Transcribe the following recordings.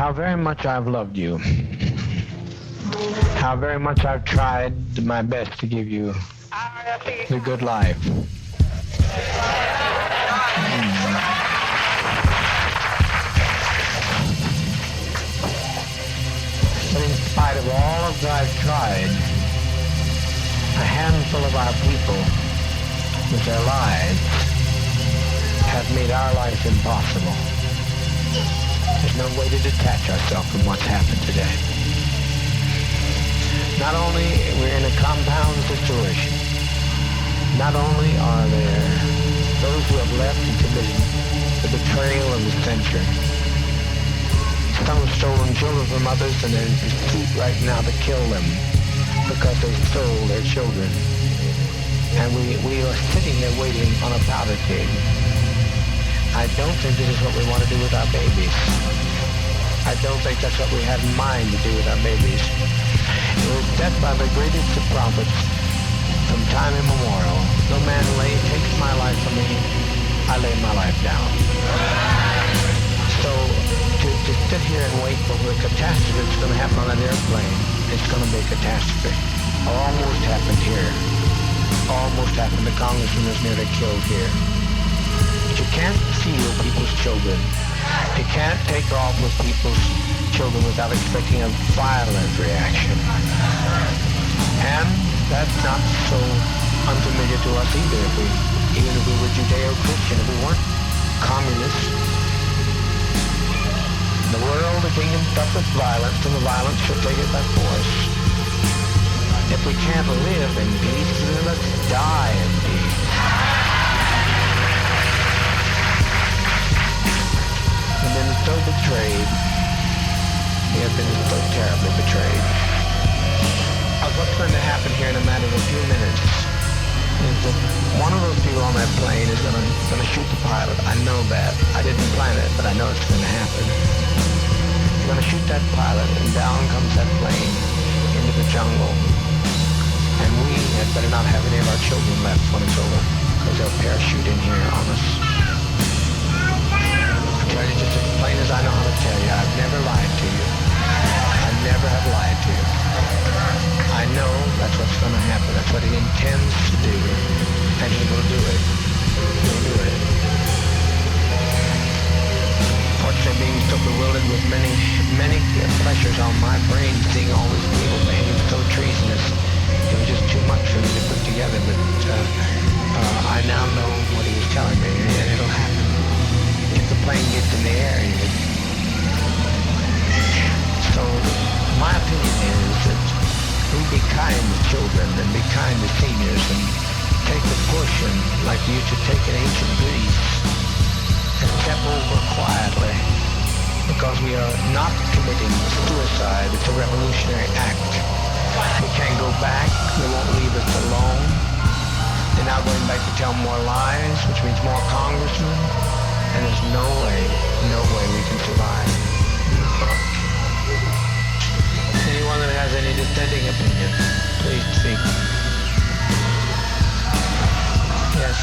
how very much I've loved you, how very much I've tried my best to give you the good life. But in spite of all of that I've tried, a handful of our people with their lives have made our life impossible. There's no way to detach ourselves from what's happened today. Not only we're in a compound situation, not only are there those who have left and committed the betrayal of the century. Some have stolen children from others and they're in pursuit right now to kill them because they stole their children. And we are sitting there waiting on a powder keg. I don't think this is what we want to do with our babies. I don't think that's what we had in mind to do with our babies. It was said by the greatest of prophets from time immemorial, no man takes my life from me, I lay my life down. So to sit here and wait for a catastrophe that's going to happen on an airplane, it's going to be a catastrophe. Almost happened here. Almost happened. The congressman was nearly killed here. But you can't steal people's children. You can't take off with people's children without expecting a violent reaction. And that's not so unfamiliar to us either. Even if we were Judeo-Christian, if we weren't communists. In the world, the kingdom suffers violence, and the violence shall take it by force. If we can't live in peace, then let's die in peace. We've been so betrayed. We have been so terribly betrayed. What's going to happen here in a matter of a few minutes is that one of those people on that plane is going to shoot the pilot. I know that. I didn't plan it, but I know it's going to happen. They're going to shoot that pilot, and down comes that plane into the jungle. And we had better not have any of our children left when it's over, because they'll parachute in here on us. I tell you just as plain as I know how to tell you, I've never lied to you. I never have lied to you. I know that's what's going to happen. That's what he intends to do, and he will do it. He'll do it. Fortunately, being so bewildered with many pressures on my brain, seeing all these people behaving so treasonous, it was just too much for me to put together. But I now know what he was telling me, and it'll happen. If the plane gets in the air, so my opinion is that we be kind to children and be kind to seniors and take the push and like you used to take in ancient Greece and step over quietly, because we are not committing suicide. It's a revolutionary act. We can't go back. They won't leave us alone. They're now going back to tell more lies, which means more congressmen, and there's no way we can survive. Anyone that has any dissenting opinion, please speak. Yes.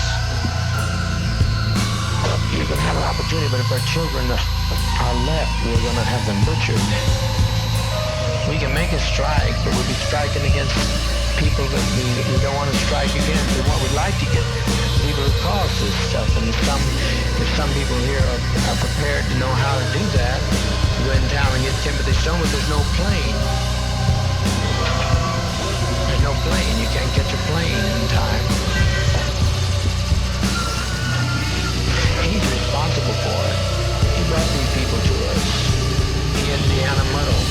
You can have an opportunity, but if our children are left, we're going to have them butchered. We can make a strike, but we'll be striking against people that we don't want to strike against. And what we'd like to get people who cause this stuff, and if some people here are prepared to know how to do that, go in town and get Timothy Stone, but there's no plane. There's no plane. You can't catch a plane in time. He's responsible for it. He brought these people to us. He and Deanna Muddle.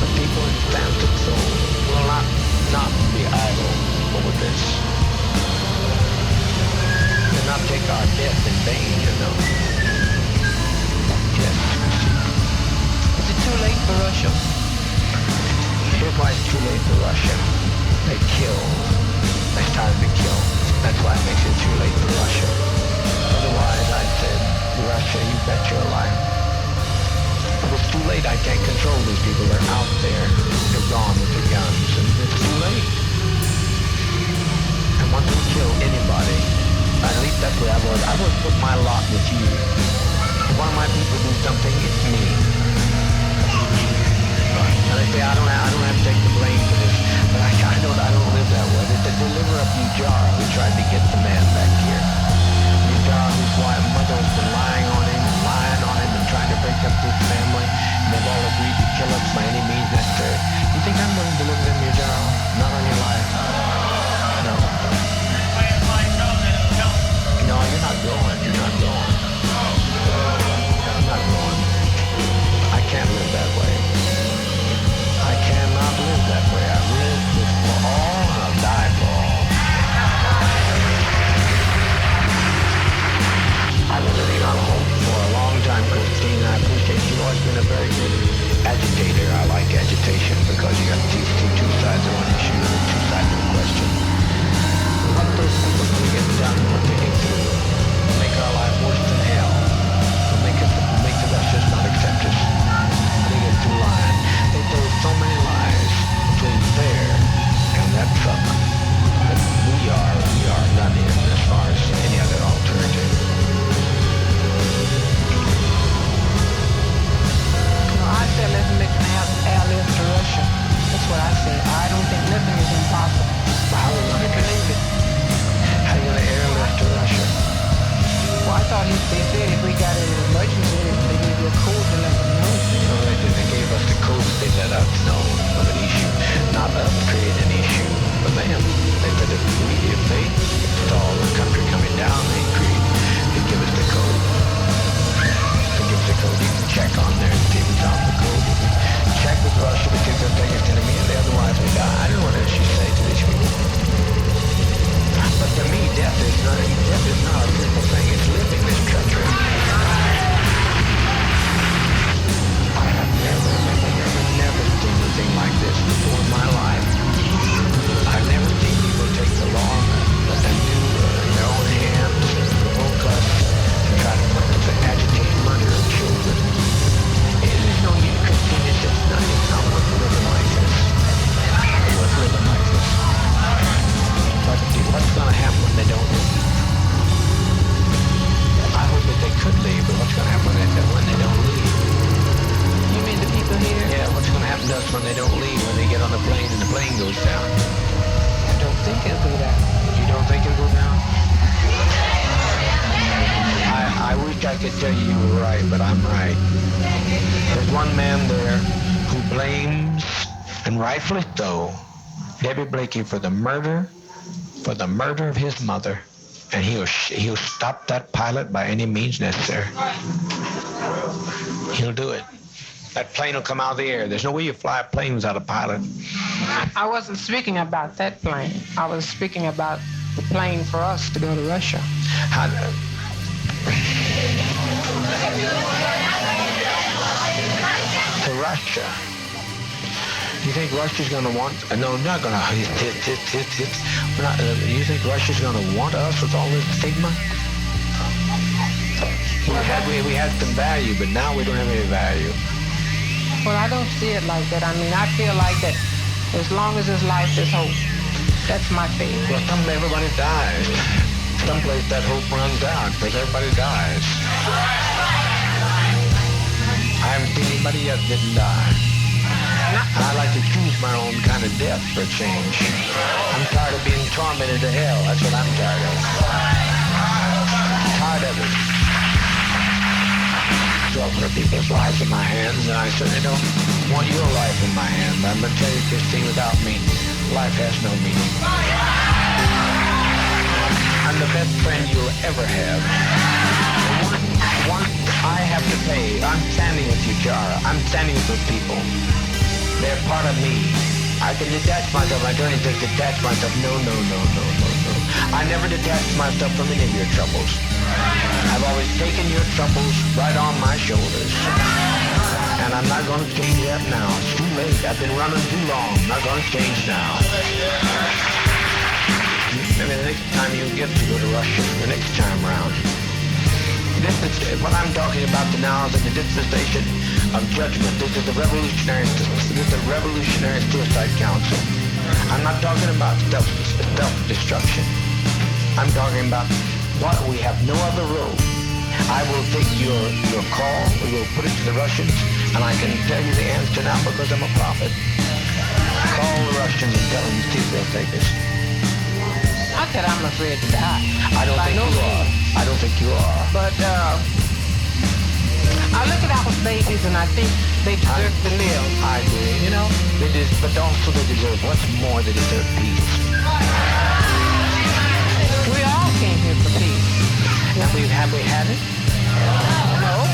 The people in San Francisco will not be idle over this. They'll not take our death in vain, you know. Yes. Is it too late for Russia? Here's why it's too late for Russia. They kill. They started to kill. That's why it makes it too late for Russia. Otherwise, I said, Russia, you bet your life. If it's too late, I can't control these people. They're out there. They're gone with the guns, and it's too late. And once we kill anybody, at least that's where I've always put my lot with you. If one of my people do something, it's me. Ujara, who tried to get the man back here. Ujara, whose mother has been lying on him and trying to break up this family, and they've all agreed to kill us by any means necessary. You think I'm going to deliver them, Ujara? Not on your life. No. No, you're not going. You're not going. I'm not going. I can't live that way. I cannot live that way. I live for all and I'll die for all. I've been living on hope for a long time, Christine. I appreciate you've always been a very good agitator. I like agitation because you got two sides of one issue and two sides of a question. What those people are going to get done, what they get through, will make our life worse than hell. Will make the Russians not accept us. They get through lying. They told so many lies between there and that truck that we are not in as far as any other alternative. I said let's make an airlift to Russia. That's what I said. I don't think nothing is impossible. How are you believe it? How are you going to airlift to Russia? Well, I thought they said if we got an emergency, they gave you a code to let them know. No, they did. They gave us the code that they let us know of an issue. Not us create an issue for them. They said if they saw the country coming down, they'd give us the code. They give us the code. You can check on there and see if it's on the code. Check with Russia because they'll take us immediately. Otherwise we die. I don't know what else you say to these people. But to me, death is not a simple thing. It's living this country. I have never seen anything like this before in my life. I've never seen people take the law and do in their own hands, provoke us, and try to agitate murder of children. There's no use, Christine. It's not worth living like this. It's worth living like this. But what's going to happen when they don't leave? I hope that they could leave, but what's going to happen when they don't leave? You mean the people here? Yeah, what's going to happen to us when they don't leave, when they get on the plane and the plane goes down? I don't think it'll go down. You don't think it'll go down? I wish I could tell you were right, but I'm right. There's one man there who blames, and rightfully so, Debbie Blakey for the murder of his mother, and he'll stop that pilot by any means necessary. He'll do it. That plane will come out of the air. There's no way you fly a plane without a pilot. I wasn't speaking about that plane. I was speaking about the plane for us to go to Russia. To Russia. You think Russia's going to want... No, not going to... You think Russia's going to want us with all this stigma? We had some value, but now we don't have any value. Well, I don't see it like that. I mean, I feel like that as long as there's life, there's hope. That's my faith. Well, everybody dies. Someplace that hope runs out because everybody dies. I haven't seen anybody yet that didn't die. I like to choose my own kind of death for a change. I'm tired of being tormented to hell. That's what I'm tired of. Tired of it. So I'll put people's lives in my hands, and I certainly don't want your life in my hands. I'm going to tell you, Christine, without me, life has no meaning. I'm the best friend you'll ever have. Once I have to pay, I'm standing with you, Jara. I'm standing with those people. They're part of me. I can detach myself. My journey says detach myself. No. I never detached myself from any of your troubles. I've always taken your troubles right on my shoulders. And I'm not going to change that now. It's too late. I've been running too long. I'm not going to change now. Maybe the next time you get to go to Russia, the next time around. What I'm talking about now is the dispensation of judgment. This is the Revolutionary Suicide Council. I'm not talking about self-destruction. I'm talking about what we have no other road. I will take your call. We will put it to the Russians, and I can tell you the answer now because I'm a prophet. Call the Russians and tell them to see if they'll take us. Not that I'm afraid to die. I don't think you are. I don't think you are. But I look at our babies and I think they deserve to live. I agree. You know? But also they deserve, what's more, they deserve peace. We all came here for peace. And have we had it? No.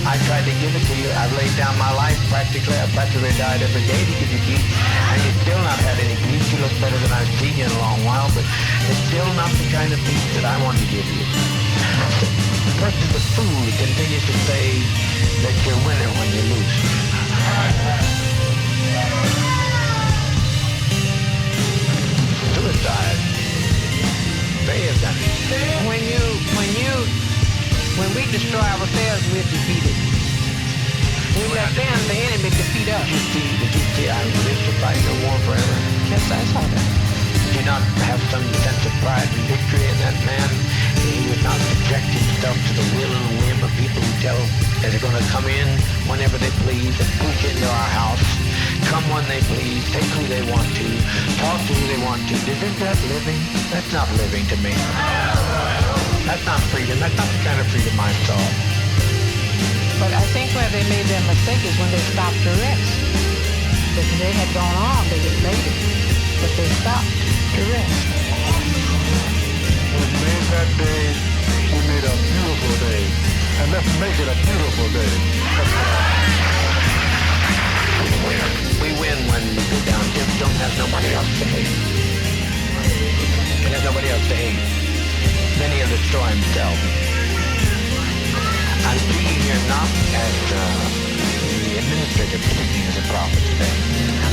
I tried to give it to you. I've laid down my life practically. I practically died every day to give you peace. And you've still not had any peace. You look better than I've seen you in a long while, but it's still not the kind of peace that I want to give you. The person with food continues to say that you're a winner when you lose. Suicide. They have done it. When we destroy ourselves, we're defeated. We let them, the enemy, defeat us. Did you see I live to fight your war forever? Yes, I saw that. Did you not have some sense of pride and victory in that man? He would not subject himself to the will and whim of people who tell that they're going to come in whenever they please and push into our house, come when they please, take who they want to, talk to who they want to. Isn't that living? That's not living to me. That's not freedom. That's not the kind of freedom I saw. But I think where they made their mistake is when they stopped to rest. If they had gone on, they would have made it. But they stopped to rest. We made that day, we made a beautiful day. And let's make it a beautiful day. We win when we go down. Just don't have nobody else to hate. There's nobody else to hate. Then he'll destroy himself. I'm speaking here not as the administrator speaking as a prophet today.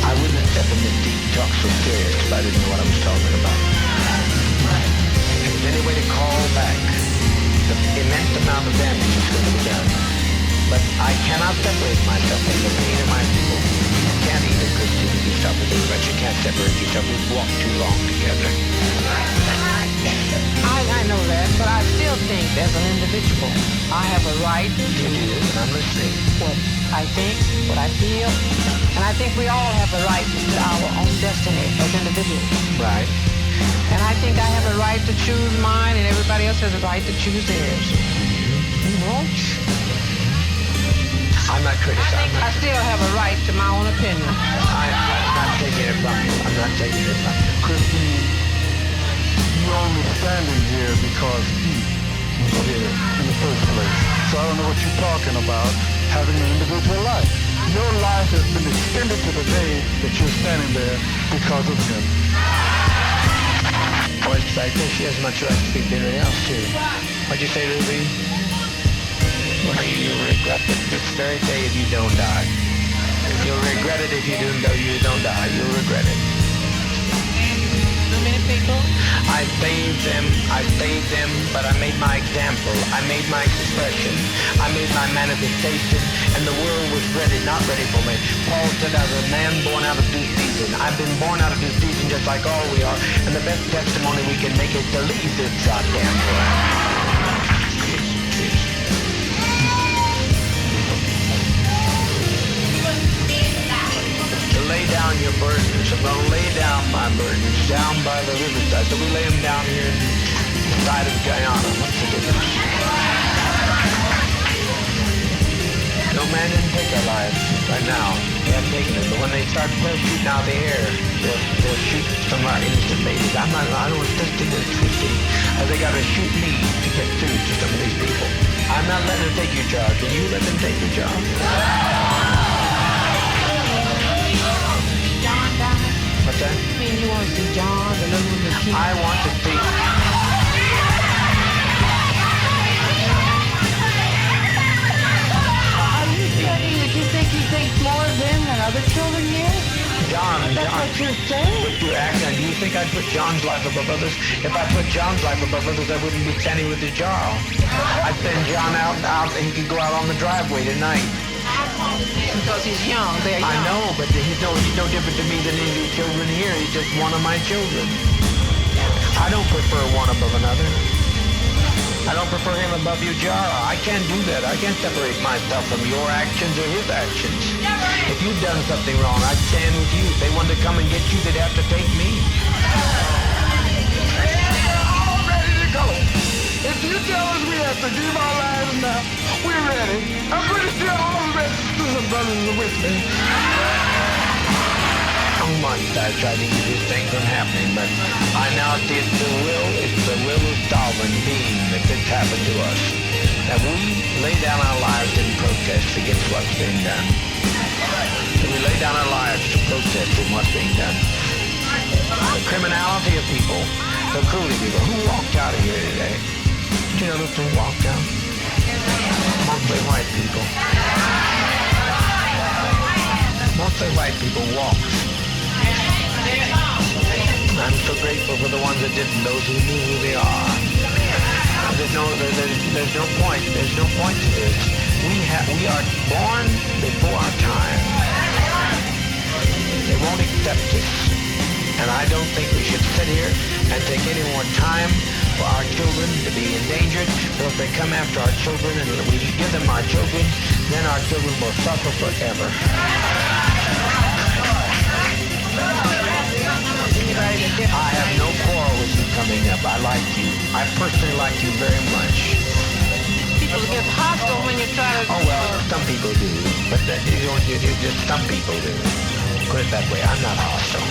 I wouldn't step in this deep talk so serious if I didn't know what I was talking about. If there's any way to call back the immense amount of damage that's going to be done. But I cannot separate myself from the pain of my people. You can't either, Christian, if you stop with it, but you can't separate yourself. We've walked too long together. I know that, but I still think as an individual, I have a right to You do, and I'm listening. what I think, what I feel, and I think we all have a right to our own destiny as individuals. Right. And I think I have a right to choose mine, and everybody else has a right to choose theirs. You know? I'm not I criticizing. think I still have a right to my own opinion. I'm not taking it from you. I'm not taking it from you. Christine, you're only standing here because he was here in the first place. So I don't know what you're talking about, having an individual life. Your life has been extended to the day that you're standing there because of him. Well, it's like this. She has much right to speak to anyone else, too. What'd you say, Ruby? Well, you'll regret it this very day if you don't die. You'll regret it if you don't die. You'll regret it. How many people? I saved them, but I made my example. I made my expression. I made my manifestation, and the world was not ready for me. Paul said I was a man born out of due season. I've been born out of due season just like all we are, and the best testimony we can make is to leave this goddamn world. Lay down your burdens. I'm going to lay down my burdens down by the riverside. So we lay them down here in the side of Guyana. What's the difference? No man didn't take our lives right now. They haven't taken it. But when they start shooting out the air, they'll shoot some of our innocent babies. I don't want this to get twisted. They got to shoot me to get through to some of these people. I'm not letting them take your job. Can you let them take your job? What's that? I mean, you want to see John, the little kid? I want to see. Are you saying that you think he thinks more of them than other children here? John, That's John. what you're saying? But you act, and do you think I'd put John's life above others? If I put John's life above others, I wouldn't be standing with his jarl. I'd send John out, and he could go out on the driveway tonight. Because he's young. They're young. I know, but he's no different to me than any of the children here. He's just one of my children. I don't prefer one above another. I don't prefer him above you, Jara. I can't do that. I can't separate myself from your actions or his actions. If you've done something wrong, I'd stand with you. If they wanted to come and get you, they'd have to take me. If you tell us we have to give our lives now, we're ready. I'm pretty sure all the rest of the brothers are with me. How much I tried to keep this thing from happening, but I now see it's the will of sovereign being that this happened to us. That we lay down our lives in protest against what's being done. That we lay down our lives to protest against what's being done. The criminality of people, the cruelty of people. Who walked out of here today? Did you notice who walked out? Mostly white people. Mostly white people walked. I'm so grateful for the ones that didn't, those who knew who they are. There's no point to this. We are born before our time. They won't accept this. And I don't think we should sit here and take any more time for our children to be endangered. So if they come after our children and we give them our children, then our children will suffer forever. I have no quarrel with you coming up. I like you. I personally like you very much. People get hostile when you try to... Oh, well, some people do. But just some people do. Put it that way. I'm not hostile.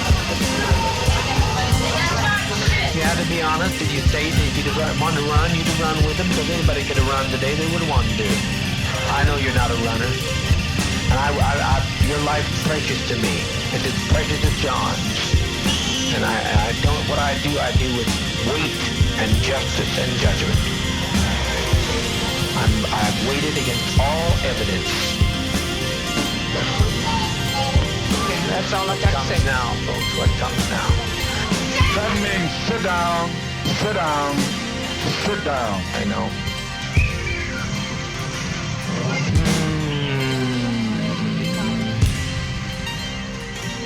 You have to be honest. If you say if you want to run, you'd run with them. Because anybody could have run today, they would want to do. I know you're not a runner. And your life's precious to me. It's as precious as John's. And I don't, what I do with weight and justice and judgment. I've weighted against all evidence. That's all I got to say. Now, folks, what comes now? That means sit down, sit down, sit down. I know.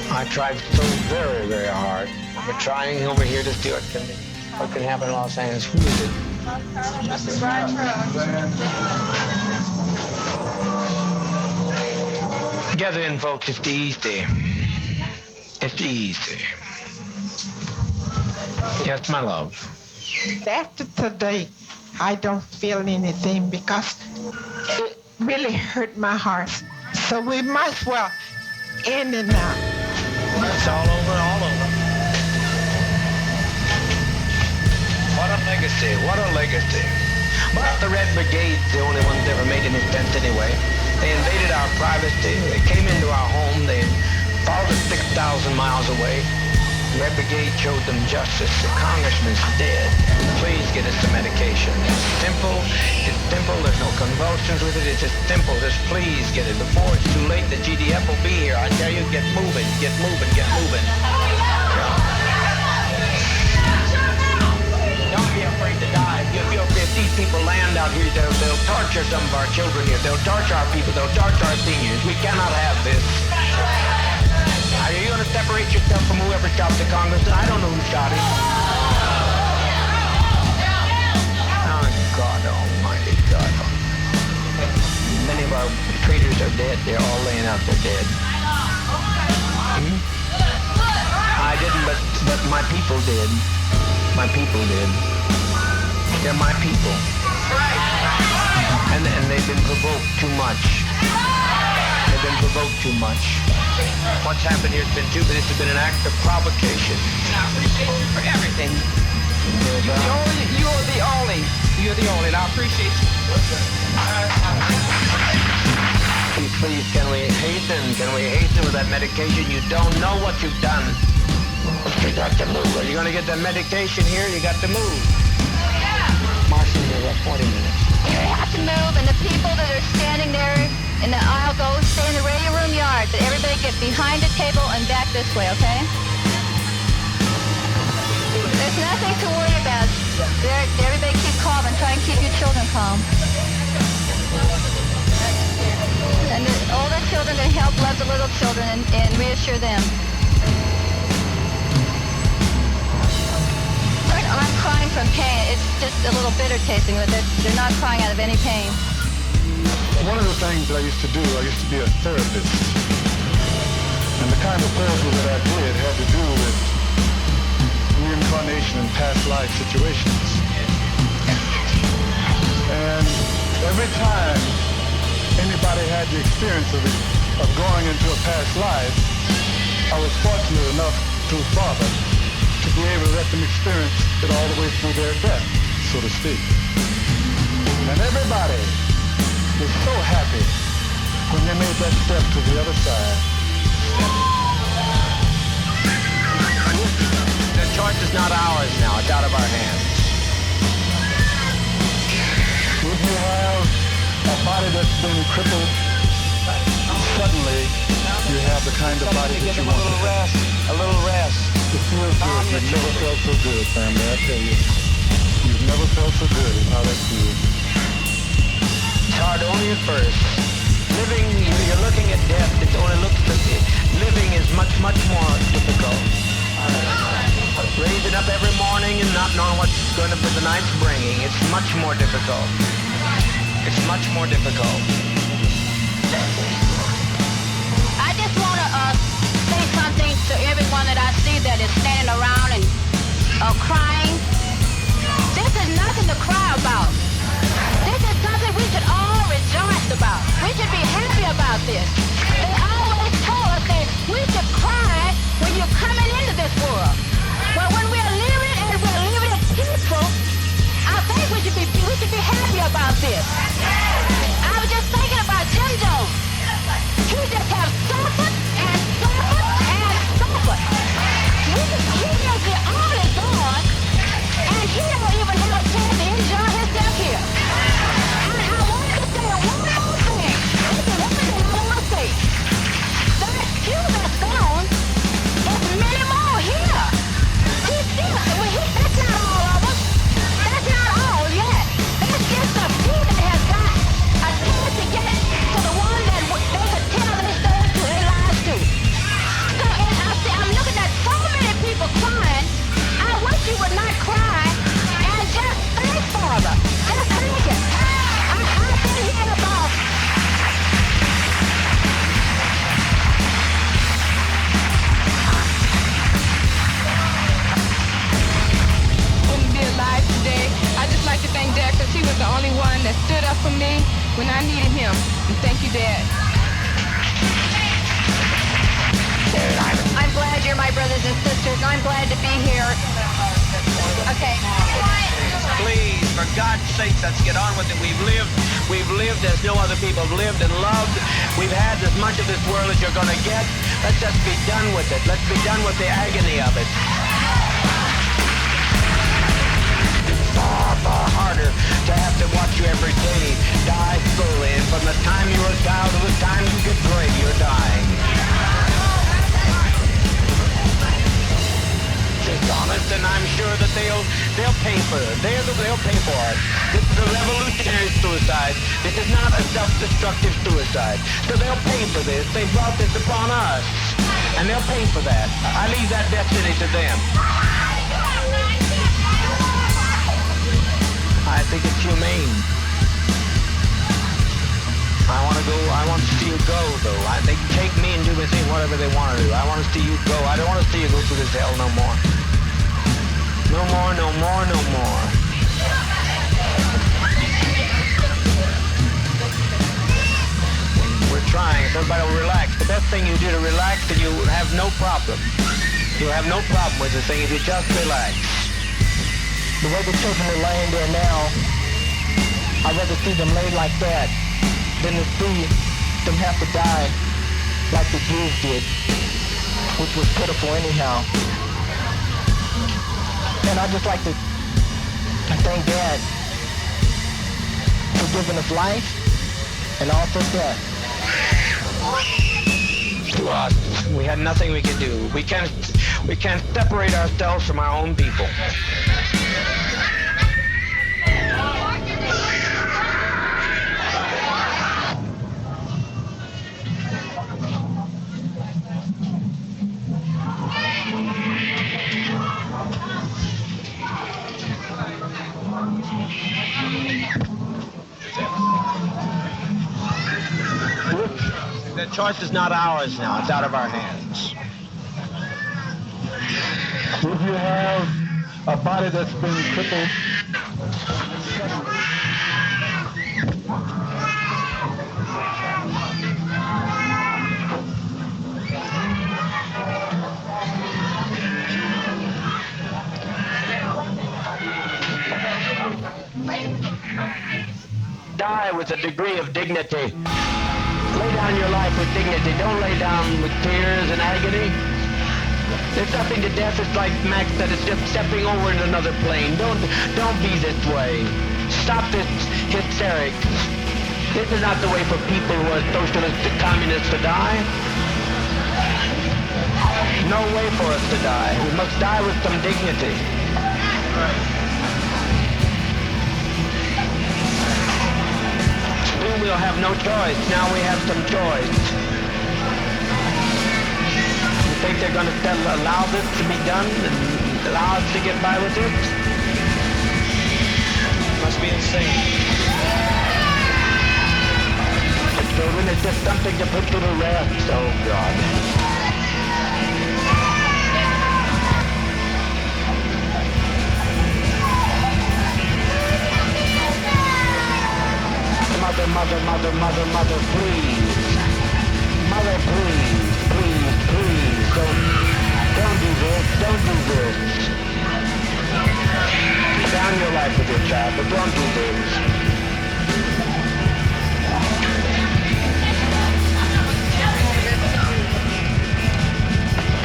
I tried so very, very hard. We're trying over here to see what can happen in Los Angeles. Who is it? Gather in, folks. It's easy. It's easy. Yes, my love. After today, I don't feel anything because it really hurt my heart. So we might as well end it now. It's all over, all over. What a legacy, what a legacy. But the Red Brigade's the only ones that ever made any sense anyway. They invaded our privacy, they came into our home, they followed us 6,000 miles away. The Red Brigade showed them justice. The congressman's dead. Please get us the medication. It's simple, there's no convulsions with it, it's just simple. Just please get it. Before it's too late, the GDF will be here. I tell you, get moving, get moving, get moving. Don't be afraid to die. If these people land out here, they'll torture some of our children here. They'll torture our people, they'll torture our seniors. We cannot have this. Are you going to separate yourself from whoever shot the congressman? I don't know who shot him. Oh, God almighty, God. Many of our traitors are dead. They're all laying out. They're dead. I didn't, but my people did. My people did. They're my people. And they've been provoked too much. They've been provoked too much. What's happened here has been too, but this has been an act of provocation. And I appreciate you for everything. You're the only, and I appreciate you. Please, can we hasten with that medication? You don't know what you've done. You got to move. Are you going to get that medication here? You got to move. Marcy, you're about 40 minutes. You have to move, and the people that are standing there in the aisle, go stay in the radio room yard. But everybody get behind the table and back this way, okay? There's nothing to worry about. Everybody keep calm and try and keep your children calm. And the older children to help love the little children and reassure them. I'm crying from pain. It's just a little bitter tasting, but they're not crying out of any pain. One of the things I used to do, I used to be a therapist. And the kind of therapy that I did had to do with reincarnation and past life situations. And every time anybody had the experience of going into a past life, I was fortunate enough through Father to be able to let them experience it all the way through their death, so to speak. And everybody was so happy when they made that step to the other side. The choice is not ours now, it's out of our hands. If you have a body that's been crippled, suddenly you have the kind of body that you want to have. A little rest. It feels good. You've never felt so good, family, I tell you. You've never felt so good as how that feels. It's hard only at first. Living, you're looking at death, it only looks like it. Living is much, much more difficult. Raising up every morning and not knowing what's going to be the night's bringing, it's much more difficult. It's much more difficult. I just want to say something to everyone that I see that is standing around and crying. This is nothing to cry about. This is something we should all rejoice about. We should be happy about this. They always told us that we should cry when you're coming into this world. But when we're living and we're living it peaceful, I think we should be happy about this. I was just thinking about Jim Jones. He just have suffered and suffered and suffered. He knows that all is gone, and he don't even have a chance to enjoy himself here. And I want to say one more thing. This is one thing I want to say. That few that's gone, there's many more here. That's not all of us. That's not all yet. That's just a few that has got a chance to get to the one that they could tell their stories to their lives to. So I'm looking at so many people crying. I wish you would not cry and just thank Father. Just thank Him. I've been here about Be alive today. I just like to thank Dad because he was the only one that stood up for me when I needed him. And thank you, Dad. I'm glad you're my brothers and sisters, and I'm glad to be here. Okay. Please, for God's sake, let's get on with it. We've lived as no other people have lived and loved. We've had as much of this world as you're going to get. Let's just be done with it. Let's be done with the agony of it. Far, far harder to have to watch you every day die slowly. And from the time you are down to the time you get gray, you're dying. Just honest, and I'm sure that they'll pay for it. They'll pay for it. This is a revolutionary suicide. This is not a self-destructive suicide. So they'll pay for this. They brought this upon us, and they'll pay for that. I leave that destiny to them. I think it's humane. I want to see you go, though. They can take me and do with me whatever they want to do. I want to see you go. I don't want to see you go through this hell no more. No more, no more, no more. We're trying. If everybody will relax. The best thing you do to relax, and you have no problem. You'll have no problem with the thing if you just relax. The way the children are laying there now, I'd rather see them laid like that than to see them have to die like the Jews did, which was pitiful anyhow. And I'd just like to thank Dad for giving us life and also death. To us, we had nothing we could do. We can't separate ourselves from our own people. The choice is not ours now. It's out of our hands. If you have a body that's been crippled, Die with a degree of dignity. Lay down your life with dignity. Don't lay down with tears and agony. There's nothing to death. It's like Max said, it's just stepping over into another plane. Don't be this way. Stop this hysterics. This is not the way for people who are socialists and communists to die. No way for us to die. We must die with some dignity. Soon we'll have no choice. Now we have some choice. You think they're going to allow this to be done and allow us to get by with it? Must be insane. The children is just something to put to the rest. Oh, God. Mother, please. Mother, please. Don't do this. Down your life with your child, but don't do this.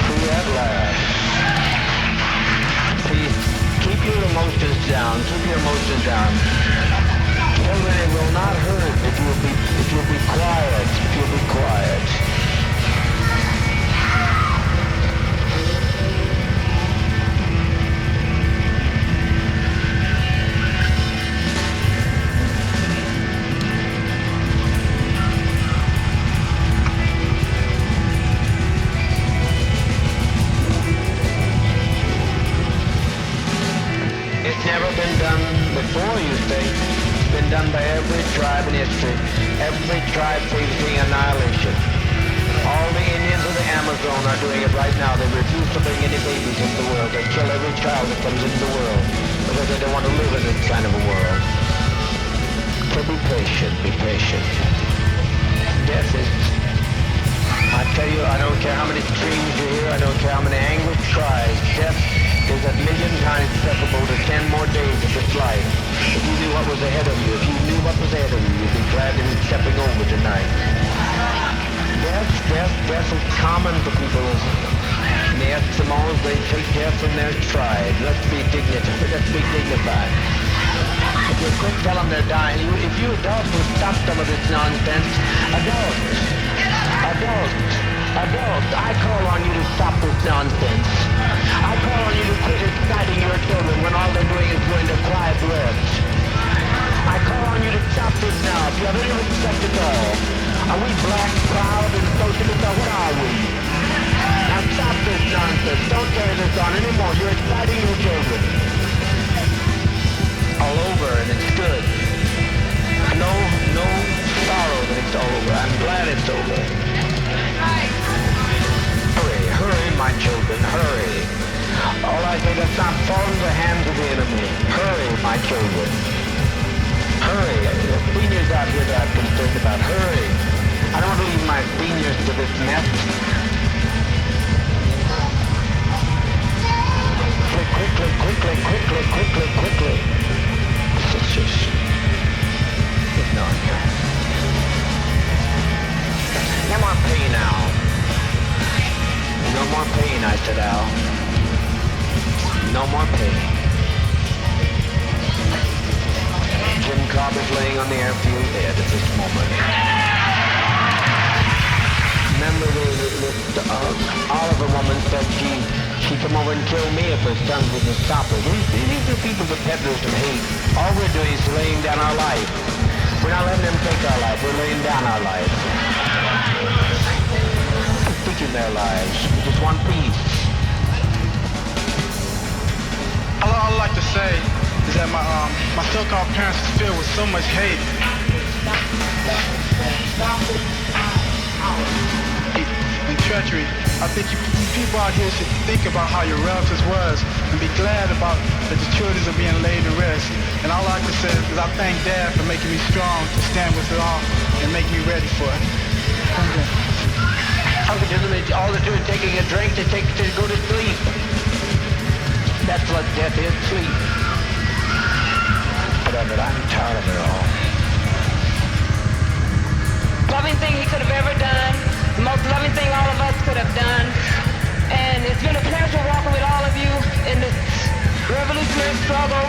Free at last. Please, keep your emotions down. Children, it will not hurt if you'll be quiet. It's never been done before, you say. Been done by every tribe in history, every tribe facing annihilation. All the Indians of the Amazon are doing it right now. They refuse to bring any babies into the world. They kill every child that comes into the world because they don't want to live in this kind of a world. So be patient. Death is, I tell you, I don't care how many screams you hear, I don't care how many anguish cries. Death is a million times preferable to 10 more days of this life. If you knew what was ahead of you, you'd be glad to be stepping over tonight. Death is common to people. In the Eskimos, they take death in their stride. Let's be dignified. If you're quick, tell them they're dying. If you adults will stop some of this nonsense, adults, I call on you to stop this nonsense. I call on you to quit exciting your children when all they're doing is going to quiet rest. I call on you to stop this now. If you have any respect at all, are we black, proud, and socialist, or what are we? Now stop this nonsense. Don't carry this on anymore. You're exciting your children. All over, and it's good. No sorrow that it's over. I'm glad it's over. Hurry, my children, hurry. All I say, let's not fall into the hands of the enemy. Hurry, my children. Hurry. The seniors out here that I'm concerned about. Hurry. I don't want to leave my seniors to this mess. Quickly. Just ignore me. No more pain now. No more pain, I said, Al. No more pain. Jim Cobb is laying on the airfield dead at this moment. Remember the Oliver woman said she'd come over and kill me if her sons wouldn't stop her. These are people, the peddlers of hate. All we're doing is laying down our life. We're not letting them take our life. We're laying down our life. In their lives. We just want peace. All I'd like to say is that my so-called parents was filled with so much hate and treachery. I think you people out here should think about how your relatives was and be glad about that the children are being laid to rest. And all I can say is I thank Dad for making me strong to stand with it all and make me ready for it. How could all they do is taking a drink to go to sleep? That's what death is, sleep. But I'm tired of it all. Loving thing he could have ever done, the most loving thing all of us could have done. And it's been a pleasure walking with all of you in this revolutionary struggle.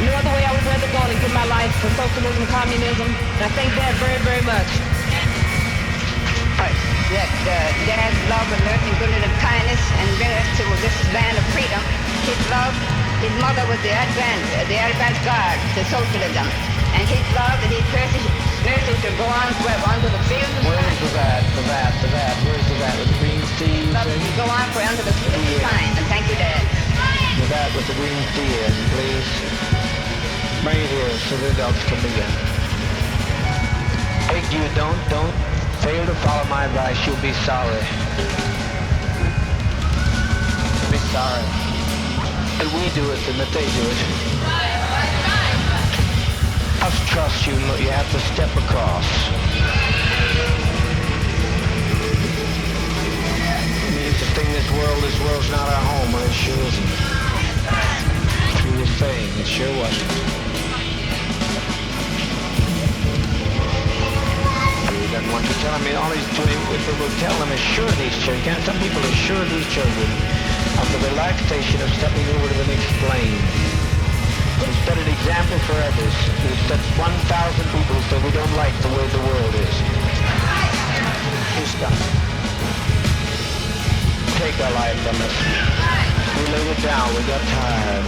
No other way I would rather go than give my life for socialism, communism. And I thank Dad very, very much. That Dad's love and mercy, goodness and kindness, and bring us to this land of freedom. His love, his mother was the advance guard to socialism. And his love and his mercy to go on forever under the fields. Where's the vat? Where's the vat with the green seeds? Love to go on for under the sign. And thank you, Dad. The vat with the green seeds, please. Bring it here so the adults can begin. Hey, you don't fail to follow my advice. You'll be sorry. You'll be sorry. And we do it and that they do it. Us trust you have to step across. It means to think this world's not our home, well, it sure isn't. Through this thing, it sure wasn't. He doesn't want to tell him. All he's doing, if they will tell him, assure these children. Some people assure these children of the relaxation of stepping over to the next plane. He set an example for others. He set 1,000 people so we don't like the way the world is. We stop. Take our life from us. We laid it down. We got tired.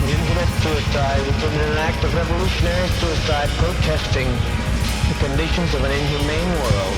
We didn't commit suicide. We committed an act of revolutionary suicide protesting the conditions of an inhumane world.